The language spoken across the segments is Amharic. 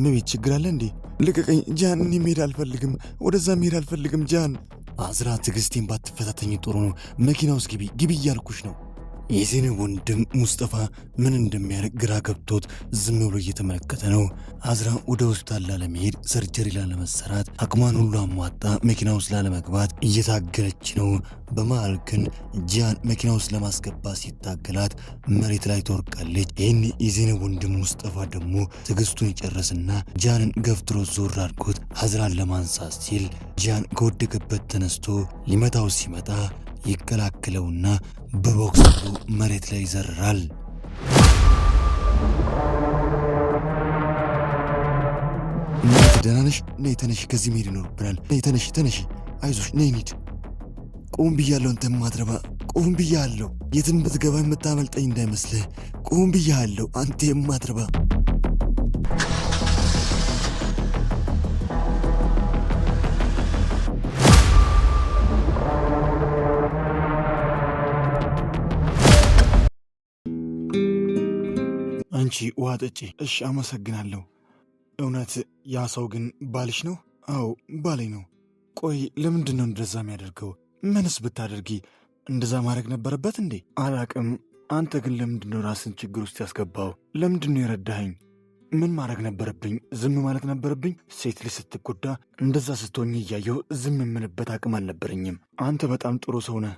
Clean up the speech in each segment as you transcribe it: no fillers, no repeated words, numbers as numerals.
እመቤት ችግር አለ እንዴ? ልቀቀኝ ጃን፣ እኔ መሄድ አልፈልግም፣ ወደዛ መሄድ አልፈልግም ጃን። አዝራ ትዕግስቴን ባትፈታተኝ ጥሩ ነው። መኪና ውስጥ ግቢ እያልኩሽ ነው። የዜኔብ ወንድም ሙስጠፋ ምን እንደሚያደርግ ግራ ገብቶት ዝም ብሎ እየተመለከተ ነው። አዝራ ወደ ሆስፒታል ላለመሄድ ሰርጀሪ ላለመሰራት አቅሟን ሁሉ አሟጣ መኪና ውስጥ ላለመግባት እየታገለች ነው። በመሃል ግን ጂያን መኪና ውስጥ ለማስገባት ሲታገላት መሬት ላይ ትወርቃለች። ይህን የዜኔብ ወንድም ሙስጠፋ ደግሞ ትዕግስቱን ይጨርስና ጂያንን ገፍትሮ ዞር አድርጎት አዝራን ለማንሳት ሲል ጂያን ከወደቀበት ተነስቶ ሊመታው ሲመጣ ይከላከለውና በቦክስ መሬት ላይ ይዘርራል። ደህና ነሽ? ነይ ተነሽ፣ ከዚህ መሄድ ይኖርብናል። ነይ ተነሽ፣ አይዞሽ፣ ነይ እንሂድ። ቁም ብያለሁ፣ አንተ ማትረባ ቁም ብያለሁ። የትም ብትገባ የምታመልጠኝ እንዳይመስልህ። ቁም ብያለሁ፣ አንተ የማትረባ። አንቺ ውሃ ጠጪ። እሺ አመሰግናለሁ። እውነት ያ ሰው ግን ባልሽ ነው? አዎ ባሌ ነው። ቆይ ለምንድን ነው እንደዛ የሚያደርገው? ምንስ ብታደርጊ እንደዛ ማድረግ ነበረበት እንዴ? አላቅም። አንተ ግን ለምንድን ነው ራስን ችግር ውስጥ ያስገባው? ለምንድን ነው የረዳኸኝ? ምን ማድረግ ነበረብኝ? ዝም ማለት ነበረብኝ? ሴት ልጅ ስትጎዳ እንደዛ ስትሆኝ እያየሁ ዝም የምልበት አቅም አልነበረኝም። አንተ በጣም ጥሩ ሰው ነህ።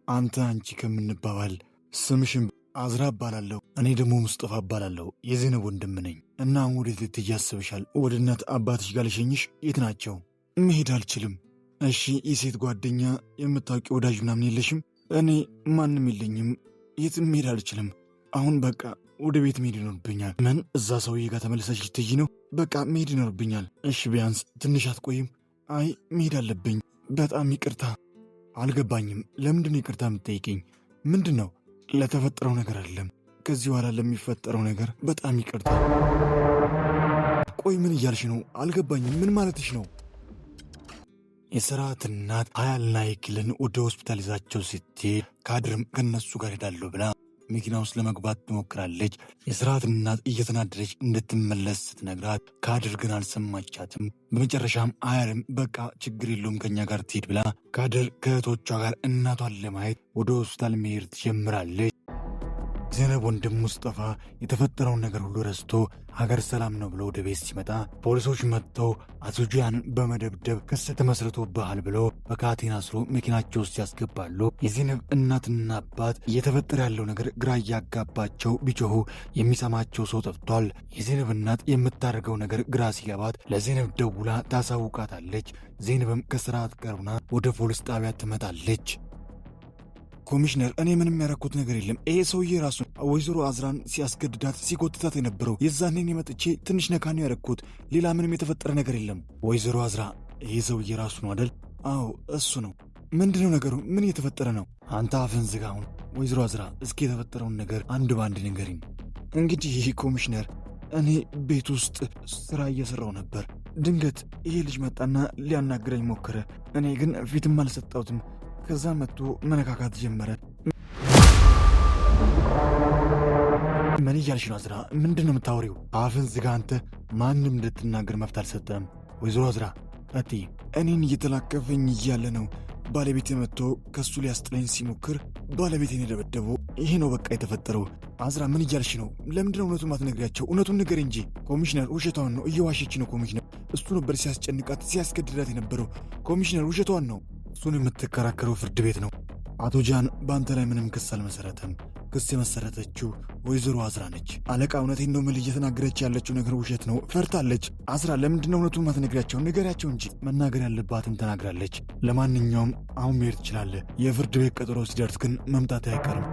አንቺ ከምንባባል ስምሽን አዝራ እባላለሁ። እኔ ደግሞ ሙስጠፋ እባላለሁ። የዜኔብ ወንድም ነኝ። እና አሁን ወዴት ልትሄጂ አስበሻል? ወደ እናት አባትሽ ጋር ልሸኝሽ? የት ናቸው? መሄድ አልችልም። እሺ የሴት ጓደኛ የምታውቂ ወዳጅ ምናምን የለሽም? እኔ ማንም የለኝም። የትም መሄድ አልችልም። አሁን በቃ ወደ ቤት መሄድ ይኖርብኛል። ምን? እዛ ሰውዬ ጋር ተመለሰች ልትሄጂ ነው? በቃ መሄድ ይኖርብኛል። እሺ ቢያንስ ትንሽ አትቆይም? አይ መሄድ አለብኝ። በጣም ይቅርታ። አልገባኝም። ለምንድን ነው ይቅርታ የምትጠይቅኝ? ምንድን ነው? ለተፈጠረው ነገር አይደለም፣ ከዚህ በኋላ ለሚፈጠረው ነገር በጣም ይቅርታ። ቆይ ምን እያልሽ ነው? አልገባኝም። ምን ማለትሽ ነው? የስርዓት እናት ሀያልና ይክልን ወደ ሆስፒታል ይዛቸው ስትሄድ ካድርም ከነሱ ጋር ሄዳለሁ ብላ መኪና ውስጥ ለመግባት ትሞክራለች። የስርዓት እናት እየተናደደች እንድትመለስ ስትነግራት ካድር ግን አልሰማቻትም። በመጨረሻም አያልም በቃ ችግር የለውም ከኛ ጋር ትሄድ ብላ ካድር ከእህቶቿ ጋር እናቷን ለማየት ወደ ሆስፒታል መሄድ ትጀምራለች። ዜኔብ ወንድም ሙስጠፋ የተፈጠረውን ነገር ሁሉ ረስቶ ሀገር ሰላም ነው ብሎ ወደ ቤት ሲመጣ ፖሊሶች መጥተው አቶ ጂያንን በመደብደብ ክስ ተመስርቶብሃል ብሎ በካቴና አስሮ መኪናቸው ውስጥ ያስገባሉ። የዜኔብ እናትና አባት እየተፈጠረ ያለው ነገር ግራ እያጋባቸው ቢጮሁ የሚሰማቸው ሰው ጠፍቷል። የዜኔብ እናት የምታደርገው ነገር ግራ ሲገባት ለዜኔብ ደውላ ታሳውቃታለች። ዜኔብም ከስርዓት ቀርቡና ወደ ፖሊስ ጣቢያ ትመጣለች። ኮሚሽነር፣ እኔ ምንም ያረኩት ነገር የለም። ይሄ ሰውዬ ራሱ ወይዘሮ አዝራን ሲያስገድዳት ሲጎትታት የነበረው የዛኔን የመጥቼ ትንሽ ነካን ያረኩት። ሌላ ምንም የተፈጠረ ነገር የለም። ወይዘሮ አዝራ፣ ይሄ ሰውዬ ራሱ ነው አደል? አዎ እሱ ነው። ምንድነው ነገሩ? ምን እየተፈጠረ ነው? አንተ አፍን ዝጋ አሁን። ወይዘሮ አዝራ፣ እስኪ የተፈጠረውን ነገር አንድ በአንድ ንገሪኝ። እንግዲህ ይህ ኮሚሽነር፣ እኔ ቤት ውስጥ ስራ እየሰራው ነበር። ድንገት ይሄ ልጅ መጣና ሊያናግረኝ ሞከረ። እኔ ግን ፊትም አልሰጣሁትም። ከዛ መጥቶ መነካካት ጀመረ። ምን እያልሽ ነው አዝራ? ምንድን ነው የምታወሪው? አፍን ዝጋ አንተ። ማንም እንድትናገር መብት አልሰጠም። ወይዘሮ አዝራ ቀጥይ። እኔን እየተላከፈኝ እያለ ነው ባለቤቴ መጥቶ ከሱ ሊያስጥለኝ ሲሞክር ባለቤቴን የደበደበው። ይሄ ነው በቃ የተፈጠረው። አዝራ ምን እያልሽ ነው? ለምንድነው እውነቱን ማትነግሪያቸው? እውነቱን ንገር እንጂ። ኮሚሽነር ውሸቷን ነው፣ እየዋሸች ነው። ኮሚሽነር እሱ ነበር ሲያስጨንቃት ሲያስገድዳት የነበረው። ኮሚሽነር ውሸቷን ነው። እሱን የምትከራከረው ፍርድ ቤት ነው። አቶ ጃን በአንተ ላይ ምንም ክስ አልመሰረተም። ክስ የመሰረተችው ወይዘሮ አዝራ ነች። አለቃ እውነቴን ነው የምልህ፣ እየተናገረች ያለችው ነገር ውሸት ነው። ፈርታለች። አዝራ ለምንድነው እውነቱን ማትነግሪያቸው? ንገሪያቸው እንጂ። መናገር ያለባትን ተናግራለች። ለማንኛውም አሁን መሄድ ትችላለህ። የፍርድ ቤት ቀጠሮ ሲደርስ ግን መምጣት አይቀርም።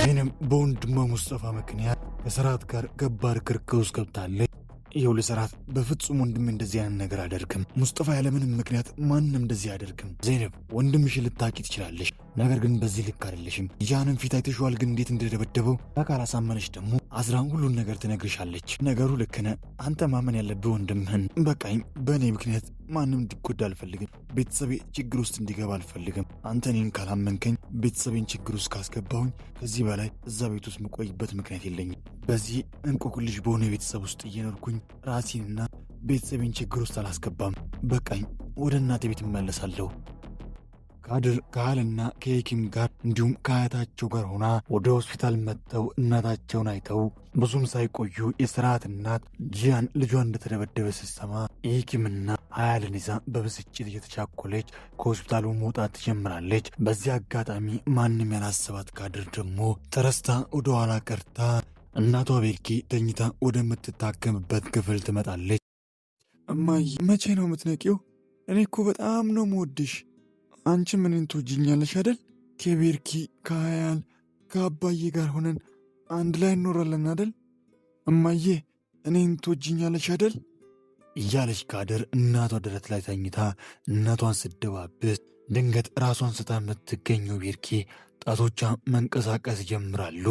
ዜኔብ በወንድሟ ሙስጠፋ ምክንያት ከስርዓት ጋር ከባድ ክርክር ውስጥ ገብታለች። ይኸው ለሰራት በፍጹም ወንድም እንደዚህ አይነት ነገር አደርግም። ሙስጠፋ ያለምንም ምክንያት ማንም እንደዚህ አደርግም። ዜኔብ ወንድምሽን ልታቂ ትችላለሽ፣ ነገር ግን በዚህ ልክ አይደለሽም። ጂያንን ፊት አይተሽዋል ግን እንዴት እንደደበደበው። ካላሳመነሽ ደግሞ አዝራን ሁሉን ነገር ትነግርሻለች። ነገሩ ልክ ነህ። አንተ ማመን ያለብህ ወንድምህን። በቃኝ። በእኔ ምክንያት ማንም እንዲጎዳ አልፈልግም። ቤተሰቤ ችግር ውስጥ እንዲገባ አልፈልግም። አንተ እኔን ካላመንከኝ፣ ቤተሰቤን ችግር ውስጥ ካስገባሁኝ ከዚህ በላይ እዛ ቤት ውስጥ የምቆይበት ምክንያት የለኝም። በዚህ እንቆቅልሽ በሆነ ቤተሰብ ውስጥ እየኖርኩኝ ራሴንና ቤተሰቤን ችግር ውስጥ አላስገባም። በቃኝ። ወደ እናቴ ቤት እመለሳለሁ። ካድር ከሃልና ከሄኪም ጋር እንዲሁም ከአያታቸው ጋር ሆና ወደ ሆስፒታል መጥተው እናታቸውን አይተው ብዙም ሳይቆዩ የስርዓት እናት ጂያን ልጇ እንደተደበደበ ስትሰማ ሄኪምና ሀያልን ይዛ በብስጭት እየተቻኮለች ከሆስፒታሉ መውጣት ትጀምራለች። በዚህ አጋጣሚ ማንም ያላሰባት ካድር ደግሞ ተረስታ ወደ ኋላ ቀርታ እናቷ ቤርኪ ተኝታ ወደምትታከምበት ክፍል ትመጣለች። እማዬ መቼ ነው የምትነቂው? እኔ እኮ በጣም ነው የምወድሽ። አንቺ ምንን ትወጂኛለሽ አይደል? ከቤርኪ ከሀያል ከአባዬ ጋር ሆነን አንድ ላይ እንኖራለን አይደል? እማዬ እኔን ትወጂኛለሽ አይደል? እያለች ካድር እናቷ ደረት ላይ ተኝታ እናቷን ስደባብስ ድንገት ራሷን ስታ የምትገኘው ቤርኪ ጣቶቿ መንቀሳቀስ ይጀምራሉ።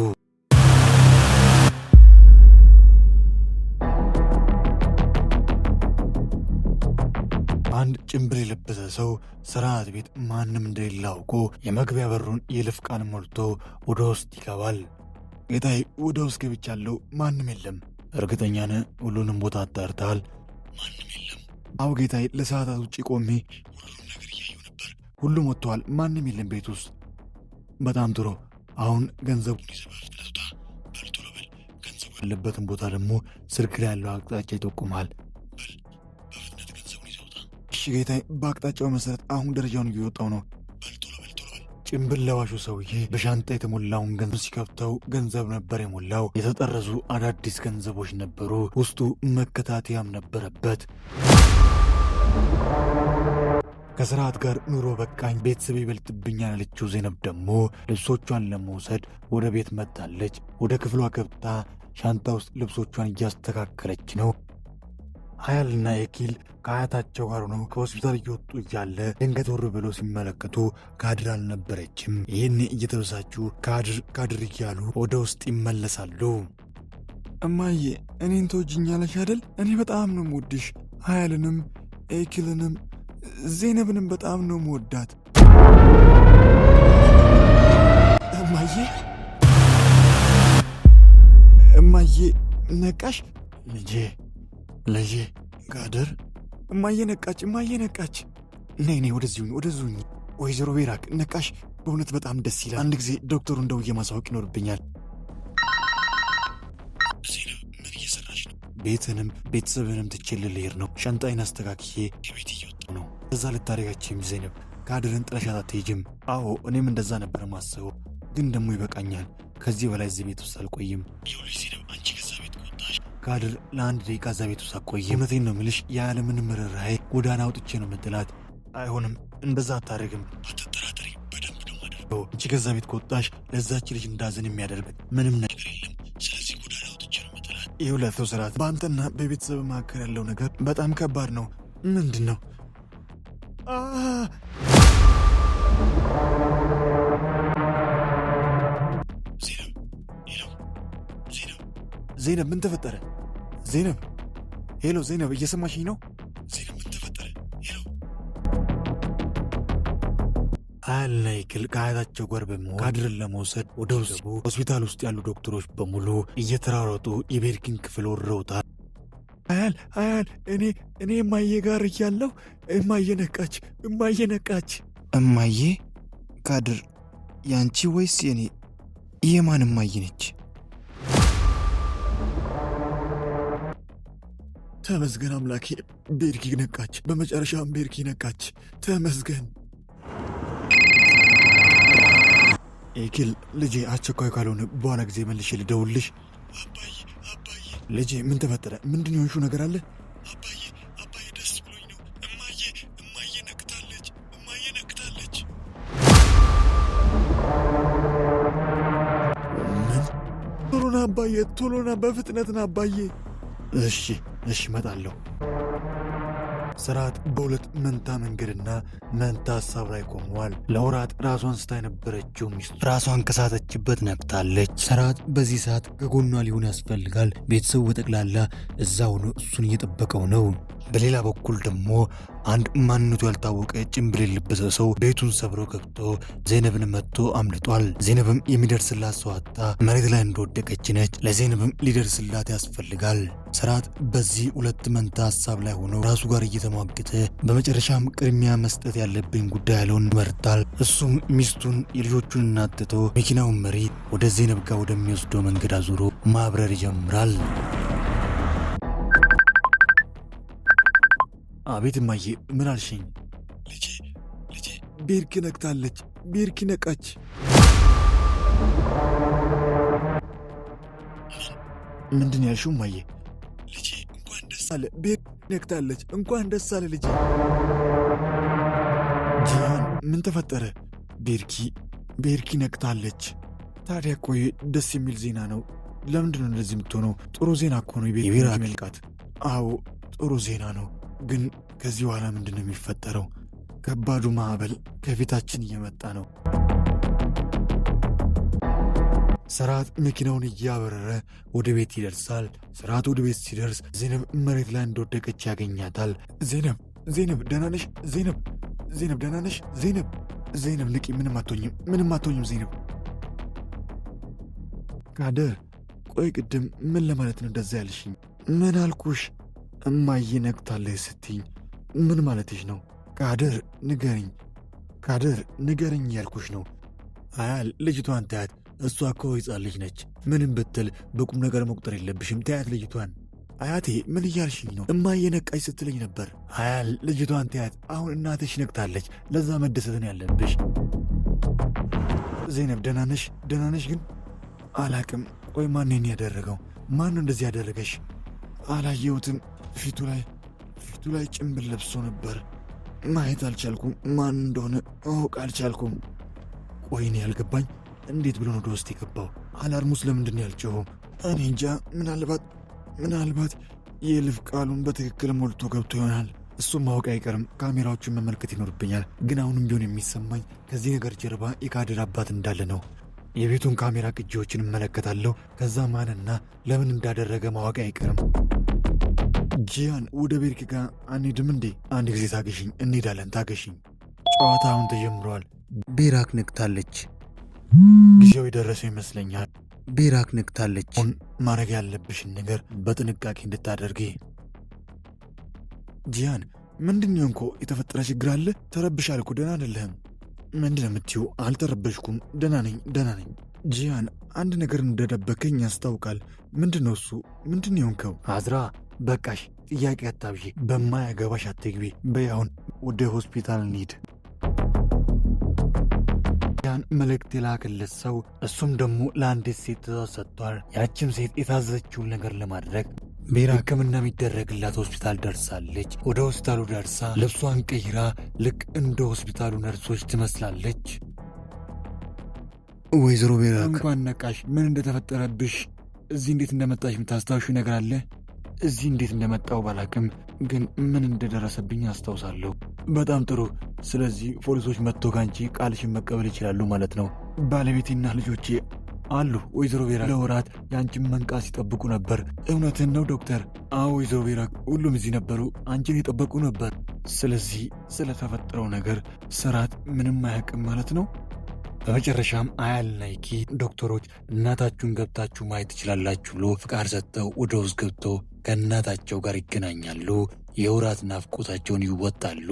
አንድ ጭምብል የለበሰ ሰው ስርዓት ቤት ማንም እንደሌለ አውቆ የመግቢያ በሩን የልፍ ቃል ሞልቶ ወደ ውስጥ ይገባል። ጌታዬ ወደ ውስጥ ገብቻለሁ፣ ማንም የለም። እርግጠኛ ነህ? ሁሉንም ቦታ አጣርተሃል? ማንም የለም። አዎ ጌታዬ፣ ለሰዓታት ውጭ ቆሜ ሁሉንም ነገር እያየሁ ነበር። ሁሉም ወጥተዋል፣ ማንም የለም ቤት ውስጥ። በጣም ጥሩ። አሁን ገንዘቡን ይዘህ በፍጥነት ውጣ። በል ቶሎ በል። ገንዘቡ ያለበትን ቦታ ደግሞ ስልክ ላይ ያለው አቅጣጫ ይጠቁማል። ጌታዬ፣ በአቅጣጫው መሰረት አሁን ደረጃውን እየወጣው ነው። ቶሎ በል። ጭምብል ለባሹ ሰውዬ በሻንጣ የተሞላውን ገንዘብ ሲከፍተው ገንዘብ ነበር የሞላው። የተጠረዙ አዳዲስ ገንዘቦች ነበሩ። ውስጡ መከታተያም ነበረበት። ከስርዓት ጋር ኑሮ በቃኝ፣ ቤተሰብ ይበልጥብኛል ያለችው ዜነብ ደግሞ ልብሶቿን ለመውሰድ ወደ ቤት መጥታለች። ወደ ክፍሏ ገብታ ሻንጣ ውስጥ ልብሶቿን እያስተካከለች ነው። ሀያልና የኪል ከአያታቸው ጋር ሆነው ከሆስፒታል እየወጡ እያለ ድንገት ወር ብለው ሲመለከቱ ካድር አልነበረችም። ይህን እየተበሳጩ ካድር እያሉ ወደ ውስጥ ይመለሳሉ። እማዬ እኔን ትወጂኛለሽ አይደል? እኔ በጣም ነው የምወድሽ። ሀያልንም ኤኪልንም ዜነብንም በጣም ነው የምወዳት። እማዬ ነቃሽ? ልጄ ካድር። እማዬ ነቃች። ነይ ወደዚሁኝ። ወይዘሮ ቤራክ ነቃሽ? በእውነት በጣም ደስ ይላል። አንድ ጊዜ ዶክተሩን ደውዬ ማሳወቅ ይኖርብኛል። ዜነብ ምን እየሰራች ነው? ቤተሰብንም ትቼ ልሄድ ነው። ሻንጣዬን አስተካክዬ ከቤት እየወጣሁ ነው። እዛ ልታደርጋችም ዜነብ፣ ካድርን ጥለሻት አትሄጂም። አዎ እኔም እንደዛ ነበር ማስበው፣ ግን ደግሞ ይበቃኛል። ከዚህ በላይ እዚህ ቤት ውስጥ አልቆይም። ይኸውልሽ ዜነብ፣ አንቺ ከዛ ቤት ከወጣሽ ካድር ለአንድ ደቂቃ እዛ ቤት ውስጥ አቆይም። እውነቴን ነው የምልሽ፣ ያለምንም ርኅራኄ ጎዳና አውጥቼ ነው የምጥላት። አይሆንም፣ እንደዛ አታደርግም። አትጠራጠሪ፣ በደንብ ነው የማደርገው። አንቺ ከዛ ቤት ከወጣሽ ለዛች ልጅ እንዳዝን የሚያደርግ ምንም ነገር የለም። ስለዚህ ጎዳና አውጥቼ ነው የምጥላት። ይኸውልህ ስርዓት፣ በአንተና በቤተሰብ መካከል ያለው ነገር በጣም ከባድ ነው። ምንድን ነው? ዜነብ ምን ተፈጠረ? ሄሎ ዜነብ፣ እየሰማሽኝ ነው? ዜነብ ምን ተፈጠረ? ሄሎ። ሀያልና ኤኪል ከአያታቸው ጋር በመሆን ካድርን ለመውሰድ ወደ ውስጥ ሆስፒታል ውስጥ ያሉ ዶክተሮች በሙሉ እየተራሮጡ የቤርኪን ክፍል ወርረውታል። ሀያል እኔ እማዬ ጋር እያለሁ እማዬ ነቃች። እማዬ? ካድር ያንቺ ወይስ የኔ? የማን እማዬ ነች? ተመስገን አምላኬ፣ ቤርኪ ነቃች። በመጨረሻም ቤርኪ ነቃች። ተመስገን። ኤኪል ልጄ፣ አስቸኳይ ካልሆነ በኋላ ጊዜ መልሼ ልደውልሽ። አባዬ ልጄ፣ ምን ተፈጠረ? ምንድን የሆንሽው ነገር አለ? አባዬ ደስ ብሎኝ ነው። እማዬ ነቅታለች። ምን? ቶሎና አባዬ፣ ቶሎና፣ በፍጥነትና አባዬ። እሺ እመጣለሁ። ስርዓት በሁለት መንታ መንገድና መንታ ሀሳብ ላይ ቆመዋል። ለወራት ራሷን ስታ የነበረችው ሚስቱ ራሷን ከሳተችበት ነቅታለች። ስርዓት በዚህ ሰዓት ከጎኗ ሊሆን ያስፈልጋል። ቤተሰቡ በጠቅላላ እዛ ሆኖ እሱን እየጠበቀው ነው። በሌላ በኩል ደግሞ አንድ ማንነቱ ያልታወቀ ጭንብል የለበሰ ሰው ቤቱን ሰብሮ ገብቶ ዘይነብን መጥቶ አምልጧል። ዘይነብም የሚደርስላት ሰው አጣ መሬት ላይ እንደወደቀች ነች። ለዘይነብም ሊደርስላት ያስፈልጋል። ስርዓት በዚህ ሁለት መንታ ሀሳብ ላይ ሆኖ ራሱ ጋር እየተሟገተ በመጨረሻም ቅድሚያ መስጠት ያለብኝ ጉዳይ ያለውን ይመርጣል። እሱም ሚስቱን የልጆቹን እናት ትቶ መኪናውን መሪ ወደ ዘይነብ ጋር ወደሚወስደው መንገድ አዙሮ ማብረር ይጀምራል። አቤት እማዬ፣ ምን አልሽኝ? ልጄ ቤርኪ ነቅታለች። ቤርኪ ነቃች። ምንድን ያልሽው እማዬ? ልጄ እንኳን ደስ አለ። ቤርኪ ነቅታለች። እንኳን ደስ አለ ልጄ። ጂያን ምን ተፈጠረ? ቤርኪ ነቅታለች። ታዲያ ቆይ ደስ የሚል ዜና ነው። ለምንድን ነው እንደዚህ የምትሆነው? ጥሩ ዜና እኮ ነው የቤርኪ መልቃት። አዎ ጥሩ ዜና ነው። ግን ከዚህ በኋላ ምንድን ነው የሚፈጠረው? ከባዱ ማዕበል ከፊታችን እየመጣ ነው። ስርዓት መኪናውን እያበረረ ወደ ቤት ይደርሳል። ስርዓት ወደ ቤት ሲደርስ ዘይነብ መሬት ላይ እንደወደቀች ያገኛታል። ዘይነብ ደህና ነሽ? ዘይነብ ደህና ነሽ? ዘይነብ ንቂ፣ ምንም አትሆኝም ዘይነብ። ካደር ቆይ ቅድም ምን ለማለት ነው እንደዛ ያልሽኝ? ምን አልኩሽ? እማዬ ነቅታለች ስትኝ ምን ማለትሽ ነው? ካደር ንገረኝ ያልኩሽ ነው። አያል ልጅቷን ታያት፣ እሷ እኮ ሕፃን ልጅ ነች። ምንም ብትል በቁም ነገር መቁጠር የለብሽም። ታያት ልጅቷን። አያቴ ምን እያልሽኝ ነው? እማዬ ነቃች ስትለኝ ነበር። አያል ልጅቷን ታያት፣ አሁን እናትሽ ነቅታለች። ለዛ መደሰትን ያለብሽ። ዘይነብ ደህና ነሽ? ግን አላቅም። ቆይ ማንን ያደረገው? ማን እንደዚህ ያደረገሽ? አላየሁትም። ፊቱ ላይ ጭንብል ለብሶ ነበር። ማየት አልቻልኩም። ማን እንደሆነ ማወቅ አልቻልኩም። ቆይኔ ያልገባኝ እንዴት ብሎ ወደ ውስጥ የገባው? አላርሙስ ለምንድን ያልጮኸው? እኔ እንጃ። ምናልባት የልፍ ቃሉን በትክክል ሞልቶ ገብቶ ይሆናል። እሱም ማወቅ አይቀርም። ካሜራዎቹን መመልከት ይኖርብኛል። ግን አሁንም ቢሆን የሚሰማኝ ከዚህ ነገር ጀርባ የካድር አባት እንዳለ ነው። የቤቱን ካሜራ ቅጂዎችን እመለከታለሁ። ከዛ ማንና ለምን እንዳደረገ ማወቅ አይቀርም። ጂያን ወደ ቤርኪ ጋር አንሄድም እንዴ? አንድ ጊዜ ታገሽኝ። እንሄዳለን። ታገሽኝ። ጨዋታ አሁን ተጀምሯል። ቤራክ ነቅታለች። ጊዜው የደረሰው ይመስለኛል። ቤራክ ነቅታለች። አሁን ማድረግ ያለብሽን ነገር በጥንቃቄ እንድታደርጊ። ጂያን ምንድን ነው እንኮ የተፈጠረ ችግር አለ? ተረብሻል እኮ። ደህና አይደለህም። ምንድን ነው የምትይው? አልተረበሽኩም። ደህና ነኝ። ጂያን አንድ ነገር እንደደበከኝ ያስታውቃል። ምንድን ነው እሱ? ምንድን ነው የሆንከው? አዝራ በቃሽ፣ ጥያቄ አታብዢ፣ በማያገባሽ አትግቢ። በያሁን ወደ ሆስፒታል እንሂድ። ያን መልእክት የላከለት ሰው እሱም ደግሞ ለአንዲት ሴት ትእዛዝ ሰጥቷል። ያችም ሴት የታዘዘችውን ነገር ለማድረግ ቤራ ሕክምና የሚደረግላት ሆስፒታል ደርሳለች። ወደ ሆስፒታሉ ደርሳ ልብሷን ቀይራ ልክ እንደ ሆስፒታሉ ነርሶች ትመስላለች። ወይዘሮ ቤራ እንኳን ነቃሽ። ምን እንደተፈጠረብሽ፣ እዚህ እንዴት እንደመጣሽ የምታስታውሹ ነገር አለ? እዚህ እንዴት እንደመጣው ባላቅም ግን ምን እንደደረሰብኝ አስታውሳለሁ። በጣም ጥሩ። ስለዚህ ፖሊሶች መጥቶ ካንቺ ቃልሽን መቀበል ይችላሉ ማለት ነው። ባለቤቴና ልጆቼ አሉ። ወይዘሮ ቤራ ለወራት የአንቺን መንቃት ሲጠብቁ ነበር። እውነትን ነው ዶክተር? አዎ ወይዘሮ ቤራ፣ ሁሉም እዚህ ነበሩ፣ አንቺን የጠበቁ ነበር። ስለዚህ ስለተፈጠረው ነገር ስርዓት ምንም አያውቅም ማለት ነው። በመጨረሻም አያል ናይኪ ዶክተሮች እናታችሁን ገብታችሁ ማየት ትችላላችሁ ብሎ ፍቃድ ሰጥተው ወደ ውስጥ ገብተው ከእናታቸው ጋር ይገናኛሉ። የወራት ናፍቆታቸውን ይወጣሉ።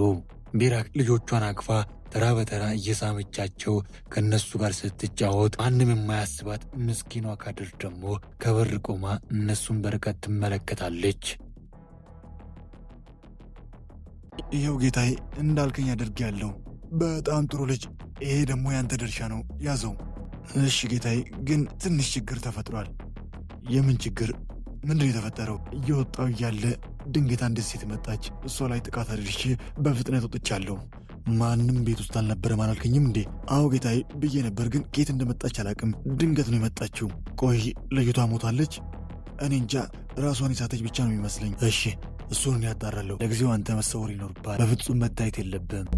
ቤራክ ልጆቿን አቅፋ ተራ በተራ እየሳመቻቸው ከእነሱ ጋር ስትጫወት ማንም የማያስባት ምስኪኗ ካድር ደግሞ ከበር ቆማ እነሱን በርቀት ትመለከታለች። ይኸው ጌታዬ እንዳልከኝ አድርጌያለሁ። በጣም ጥሩ ልጅ። ይሄ ደግሞ ያንተ ድርሻ ነው፣ ያዘው። እሺ ጌታዬ፣ ግን ትንሽ ችግር ተፈጥሯል። የምን ችግር? ምንድን የተፈጠረው? እየወጣው እያለ ድንገት አንዲት ሴት መጣች። እሷ ላይ ጥቃት አድርሼ በፍጥነት ወጥቻለሁ። ማንም ቤት ውስጥ አልነበረም አላልከኝም እንዴ? አዎ ጌታዬ ብዬ ነበር፣ ግን ከየት እንደመጣች አላቅም። ድንገት ነው የመጣችው። ቆይ ልጅቷ ሞታለች? እኔ እንጃ፣ ራሷን የሳተች ብቻ ነው የሚመስለኝ። እሺ እሱን ያጣራለሁ። ለጊዜው አንተ መሰወር ይኖርብሃል። በፍጹም መታየት የለብህም።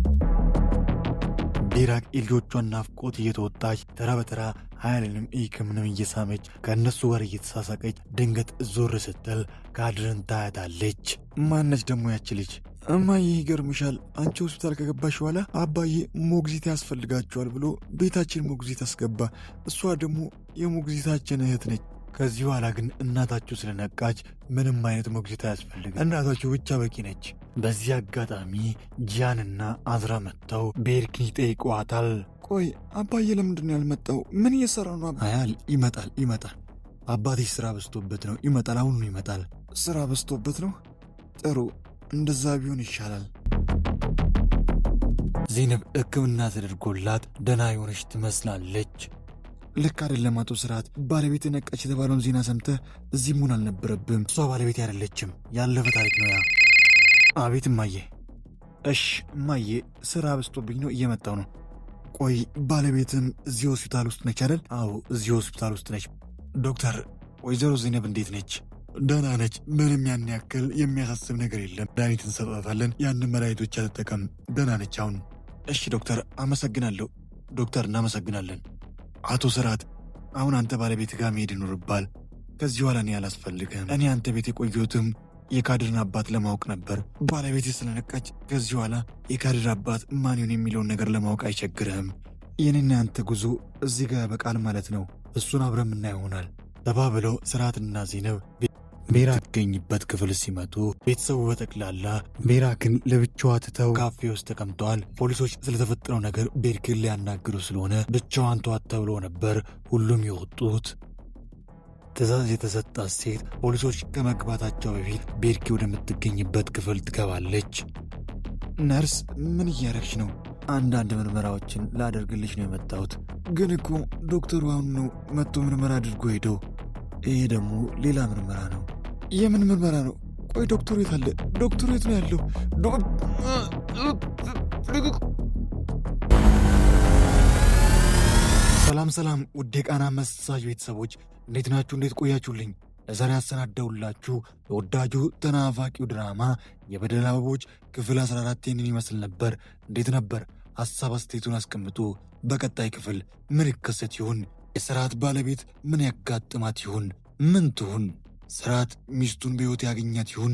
ቤራቅ የልጆቿን ናፍቆት እየተወጣች ተራ በተራ ሀያልንም ኢክምንም እየሳመች ከእነሱ ጋር እየተሳሳቀች ድንገት ዞር ስትል ካድርን ታያታለች። ማነች ደግሞ ያች ልጅ? እማዬ ይገርምሻል፣ አንቺ ሆስፒታል ከገባሽ በኋላ አባዬ ሞግዚት ያስፈልጋቸዋል ብሎ ቤታችን ሞግዚት አስገባ። እሷ ደግሞ የሞግዚታችን እህት ነች። ከዚህ በኋላ ግን እናታችሁ ስለነቃች ምንም አይነት ሞግዚት አያስፈልግም። እናታችሁ ብቻ በቂ ነች። በዚህ አጋጣሚ ጂያንና አዝራ መጥተው ቤርኪን ይጠይቋታል። ቆይ አባዬ ለምንድን ነው ያልመጣው? ምን እየሰራ ነው? ሀያል ይመጣል። አባትሽ ስራ በዝቶበት ነው። ይመጣል፣ አሁኑ ይመጣል። ስራ በዝቶበት ነው? ጥሩ፣ እንደዛ ቢሆን ይሻላል። ዜነብ ሕክምና ተደርጎላት ደህና የሆነች ትመስላለች። ልክ አይደለም አቶ ስርዓት፣ ባለቤት ነቃች የተባለውን ዜና ሰምተህ እዚህ መሆን አልነበረብም። እሷ ባለቤት አይደለችም፣ ያለፈ ታሪክ ነው ያ። አቤት እማዬ። እሽ እማዬ፣ ስራ በዝቶብኝ ነው፣ እየመጣው ነው። ቆይ ባለቤትም እዚህ ሆስፒታል ውስጥ ነች አይደል? አዎ እዚህ ሆስፒታል ውስጥ ነች። ዶክተር፣ ወይዘሮ ዜነብ እንዴት ነች? ደህና ነች። ምንም ያን ያክል የሚያሳስብ ነገር የለም። መድኃኒት እንሰጣታለን። ያንን መድኃኒቶች አትጠቀም። ደህና ነች አሁን። እሺ ዶክተር፣ አመሰግናለሁ። ዶክተር፣ እናመሰግናለን። አቶ ስርዓት፣ አሁን አንተ ባለቤት ጋር መሄድ ይኖርባል። ከዚህ በኋላ እኔ አላስፈልግህም። እኔ አንተ ቤት የቆየሁትም የካድርን አባት ለማወቅ ነበር። ባለቤት ስለነቃች ከዚህ በኋላ የካድር አባት ማን ይሁን የሚለውን ነገር ለማወቅ አይቸግርህም። የኔና ያንተ ጉዞ እዚህ ጋር በቃል ማለት ነው። እሱን አብረን ምናየው ይሆናል ተባብለው ስርዓትና ዜነብ ቤራክ ገኝበት ክፍል ሲመጡ ቤተሰቡ በጠቅላላ ቤራክን ለብቻዋ ትተው ካፌ ውስጥ ተቀምጠዋል። ፖሊሶች ስለተፈጠረው ነገር ቤርክን ሊያናግሩ ስለሆነ ብቻዋን ተዋት ተብሎ ነበር ሁሉም የወጡት። ትዕዛዝ የተሰጣት ሴት ፖሊሶች ከመግባታቸው በፊት ቤርኪ ወደምትገኝበት ክፍል ትገባለች። ነርስ፣ ምን እያረግሽ ነው? አንዳንድ ምርመራዎችን ላደርግልሽ ነው የመጣሁት። ግን እኮ ዶክተሩ አሁን ነው መጥቶ ምርመራ አድርጎ ሄደው። ይሄ ደግሞ ሌላ ምርመራ ነው። የምን ምርመራ ነው? ቆይ ዶክተሩ የት አለ? ዶክተሩ የት ነው ያለው? ሰላም ውድ የቃና መሳጅ ቤተሰቦች እንዴት ናችሁ? እንዴት ቆያችሁልኝ? ለዛሬ ያሰናዳውላችሁ ተወዳጁ ተናፋቂው ድራማ የበደል አበቦች ክፍል 14 ይህንን ይመስል ነበር። እንዴት ነበር? ሀሳብ አስተያየቱን አስቀምጡ። በቀጣይ ክፍል ምን ይከሰት ይሆን? የስርዓት ባለቤት ምን ያጋጥማት ይሆን? ምን ትሁን? ስርዓት ሚስቱን በሕይወት ያገኛት ይሆን?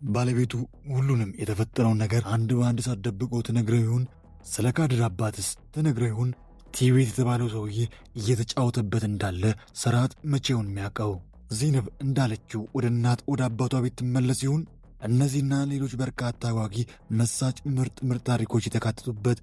ባለቤቱ ሁሉንም የተፈጠረውን ነገር አንድ በአንድ ሳትደብቆ ትነግረው ይሆን? ስለ ካድር አባትስ ትነግረው ይሆን? ቲቤት የተባለው ሰውዬ እየተጫወተበት እንዳለ ስርዓት መቼውን የሚያውቀው? ዜነብ እንዳለችው ወደ እናት ወደ አባቷ ቤት ትመለስ ይሆን? እነዚህና ሌሎች በርካታ አጓጊ መሳጭ ምርጥ ታሪኮች የተካተቱበት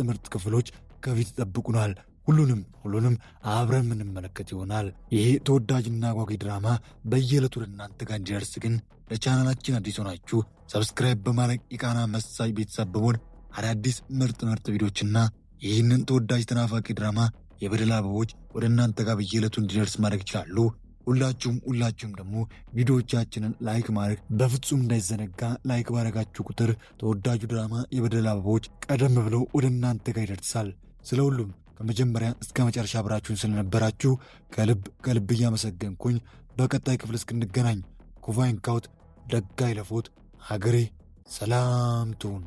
ምርጥ ክፍሎች ከፊት ይጠብቁናል። ሁሉንም አብረን የምንመለከት ይሆናል። ይሄ ተወዳጅና አጓጊ ድራማ በየዕለቱ ለእናንተ ጋር እንዲደርስ ግን ለቻናላችን አዲስ ሆናችሁ ሰብስክራይብ በማድረግ የቃና መሳጭ ቤተሰብ በመሆን አዳዲስ ምርጥ ቪዲዮችና ይህንን ተወዳጅ ተናፋቂ ድራማ የበደል አበቦች ወደ እናንተ ጋር በየዕለቱ እንዲደርስ ማድረግ ይችላሉ። ሁላችሁም ደግሞ ቪዲዮዎቻችንን ላይክ ማድረግ በፍጹም እንዳይዘነጋ። ላይክ ባረጋችሁ ቁጥር ተወዳጁ ድራማ የበደል አበቦች ቀደም ብለው ወደ እናንተ ጋር ይደርሳል። ስለ ሁሉም ከመጀመሪያ እስከ መጨረሻ አብራችሁን ስለነበራችሁ ከልብ እያመሰገንኩኝ በቀጣይ ክፍል እስክንገናኝ ኩቫይን ካውት ደጋ ይለፎት ሀገሬ ሰላም ትሁን።